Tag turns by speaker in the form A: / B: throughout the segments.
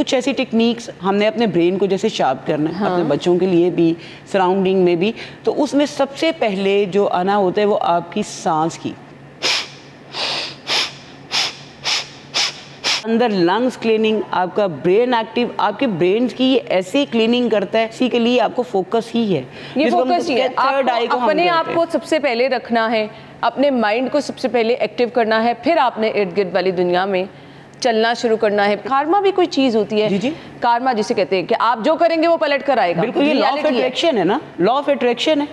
A: कुछ ऐसी टेक्निक्स हमने अपने ब्रेन को जैसे शार्प करना है, अपने बच्चों के लिए भी, सराउंडिंग में भी। तो उसमें सबसे पहले जो आना होता है वो आपकी सांस की, अंदर लंग्स क्लीनिंग, आपका ब्रेन एक्टिव, आपके ब्रेन की ये ऐसी क्लीनिंग करता है। इसी के लिए आपको फोकस ही है,
B: ये फोकस ही है। आपको अपने आप को सबसे पहले रखना है, अपने माइंड को सबसे पहले एक्टिव करना है, फिर आपने इर्द गिर्द वाली दुनिया में चलना शुरू करना है। कार्मा भी कोई चीज होती है।
A: जी जी।
B: कार्मा जिसे कहते हैं कि आप जो करेंगे वो पलट कर आएगा।
A: बिल्कुल, ये लॉ ऑफ अट्रैक्शन है ना, लॉ ऑफ अट्रैक्शन है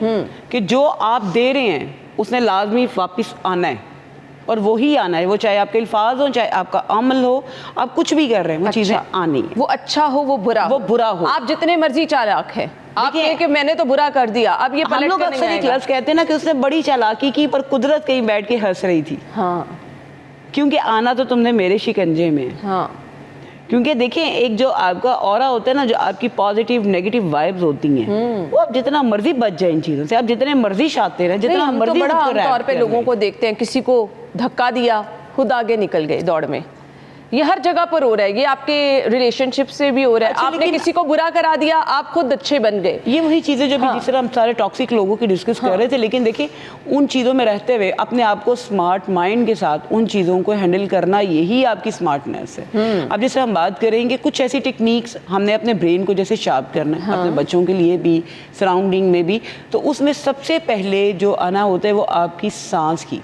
A: कि जो आप दे रहे हैं उसने लाजमी वापस आना है, और वो ही आना है। वो चाहे आपके अल्फाज हो, चाहे आपका अमल हो, आप कुछ भी कर रहे हैं, वो चीजें आनी है।
B: वो अच्छा हो, वो बुरा हो। आप जितने मर्जी चालाक है, आप कहे कि मैंने तो बुरा कर दिया, अब ये पलट
A: हम लोग अक्सर एक लफ्ज़ कहते हैं ना कि उसने बड़ी चालाकी की पर कुदरत कहीं बैठ के हंस रही थी।
B: हाँ,
A: क्योंकि आना तो तुमने मेरे शिकंजे में।
B: हाँ,
A: क्योंकि देखिए, एक जो आपका ऑरा होता है ना, जो आपकी पॉजिटिव नेगेटिव वाइब्स होती हैं, वो आप जितना मर्जी बच जाए इन चीज़ों से, आप जितने मर्जी शाते रहें, जितना मर्जी।
B: तो बड़ा आमतौर पे लोगों को देखते हैं, किसी को धक्का दिया, खुद आगे निकल गए दौड़ में। ये हर जगह पर हो रहा है, ये आपके रिलेशनशिप से भी हो रहा है। आपने किसी को बुरा करा दिया, आप खुद अच्छे बन गए।
A: ये वही चीज़ें जो भी जिस तरह हम सारे टॉक्सिक लोगों की डिस्कस कर रहे थे। लेकिन देखिए, उन चीज़ों में रहते हुए अपने आप को स्मार्ट माइंड के साथ उन चीज़ों को हैंडल करना, यही आपकी स्मार्टनेस है। अब जैसे हम बात करेंगे कुछ ऐसी टेक्निक्स हमने अपने ब्रेन को जैसे शार्प करना है, अपने बच्चों के लिए भी, सराउंडिंग में भी। तो उसमें सबसे पहले जो आना होता है वो आपकी सांस की।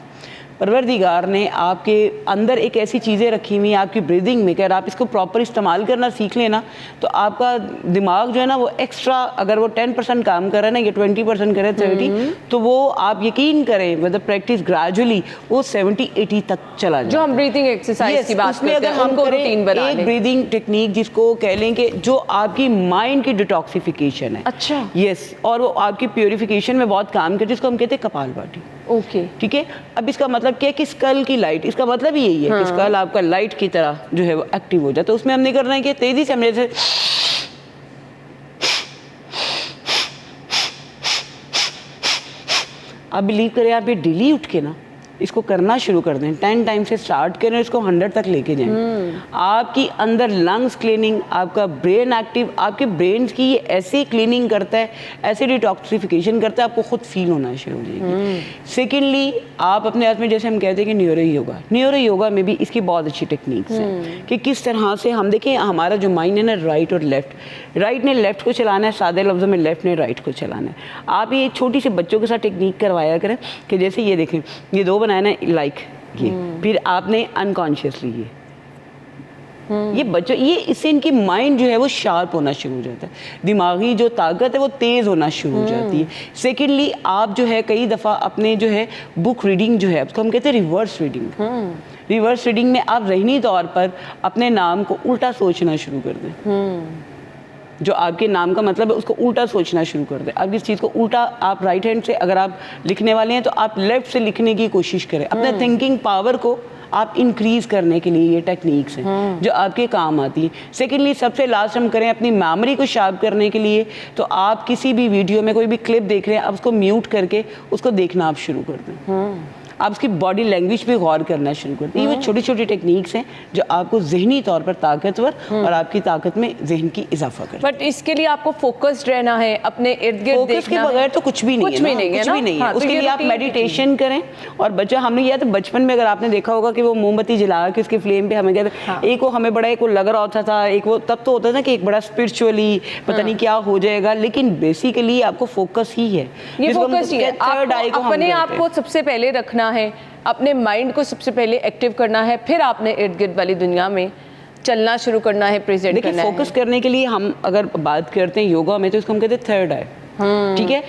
A: परवरदिगार ने आपके अंदर एक ऐसी चीज़ें रखी हुई हैं आपकी ब्रीदिंग में कि अगर आप इसको प्रॉपर इस्तेमाल करना सीख लेना, तो आपका दिमाग जो है ना, वो एक्स्ट्रा, अगर वो 10% काम कर रहा है ना, या 20% करे 30, तो वो आप यकीन करें विद प्रैक्टिस ग्रेजुअली वो 70-80 तक चला जाए।
B: जो हम ब्रीदिंग एक्सरसाइज की बात करते हैं,
A: अगर हम करें एक ब्रीदिंग टेक्निक जिसको कह लें कि जो आपकी माइंड की डिटॉक्सिफिकेशन है।
B: अच्छा।
A: यस, और वो आपकी प्योरिफिकेशन में बहुत काम करती है, जिसको हम कहते हैं कपालभाति।
B: ओके, ठीक है।
A: अब इसका मतलब क्या है कि स्कल की लाइट, इसका मतलब ही यही है कि स्कल आपका लाइट की तरह जो है वो एक्टिव हो जाता है। तो उसमें हमने करना है कि तेजी से हमने जैसे आप बिलीव करें, आप ये डेली उठ के ना इसको करना शुरू कर दें, 10 टाइम से स्टार्ट करें, इसको 100 तक लेके जाएं। आपकी अंदर लंग्स क्लीनिंग, आपका ब्रेन एक्टिव, आपके ब्रेन की ये ऐसी क्लीनिंग करता है, ऐसे डिटॉक्सिफिकेशन करता है, आपको खुद फील होना शुरू हो जाएगी। सेकेंडली, आप अपने हाथ में, जैसे हम कहते हैं कि न्यूरो योगा में भी इसकी बहुत अच्छी टेक्निक्स हैं कि किस तरह से हम देखें, हमारा जो माइंड है ना, राइट और लेफ्ट, राइट ने लेफ्ट को चलाना है, सादे लफ्ज़ों में लेफ्ट ने राइट को चलाना है। आप ये छोटी सी बच्चों के साथ टेक्निक करवाया करें कि जैसे ये देखें, ये दो बनाए ना, लाइक ये, फिर आपने अनकॉन्शियसली ये बच्चों, ये इससे इनकी माइंड जो है वो शार्प होना शुरू हो जाता है, दिमागी जो ताकत है वो तेज़ होना शुरू हो जाती है। सेकेंडली, आप जो है कई दफ़ा अपने जो है बुक रीडिंग जो है, उसको हम कहते हैं रिवर्स रीडिंग। रिवर्स रीडिंग में आप ज़हनी तौर पर अपने नाम को उल्टा सोचना शुरू कर दें। जो आपके नाम का मतलब है उसको उल्टा सोचना शुरू कर दें। अब इस चीज़ को उल्टा, आप राइट हैंड से अगर आप लिखने वाले हैं तो आप लेफ्ट से लिखने की कोशिश करें। अपने थिंकिंग पावर को आप इंक्रीज करने के लिए ये टेक्निक्स हैं जो आपके काम आती हैं। सेकेंडली, सबसे लास्ट हम करें अपनी मेमोरी को शार्प करने के लिए, तो आप किसी भी वीडियो में कोई भी क्लिप देख रहे हैं, आप उसको म्यूट करके उसको देखना आप शुरू कर दें। आप उसकी बॉडी लैंग्वेज पे गौर करना शुरू करते हैं। ये छोटी छोटी टेक्निक्स हैं जो आपको ज़हनी तौर पर ताकतवर और आपकी ताकत में जहन की इजाफा करते हैं।
B: बट इसके लिए आपको फोकस्ड रहना है, अपने इर्द गिर्द
A: फोकस के बगैर तो कुछ भी नहीं है। उसके लिए आप मेडिटेशन करें। और बच्चा, हमने किया तो बचपन में, अगर आपने देखा होगा कि वो मोमबत्ती जला के उसके फ्लेम पे हमें कहते, एक वो हमें बड़ा एक वो लग रहा होता था, एक वो तब तो होता था कि एक बड़ा स्पिरिचुअली पता नहीं क्या हो जाएगा, लेकिन बेसिकली आपको फोकस ही है।
B: ये फोकस ही है। अपने आप को सबसे पहले रखना है, अपने माइंड को सबसे पहले एक्टिव करना है, फिर आपने इर्द गिर्द वाली दुनिया में चलना शुरू करना है, प्रेजेंट करना है।
A: फोकस करने के लिए हम अगर बात करते हैं योगा में, तो इसको हम कहते हैं थर्ड आई। ठीक है।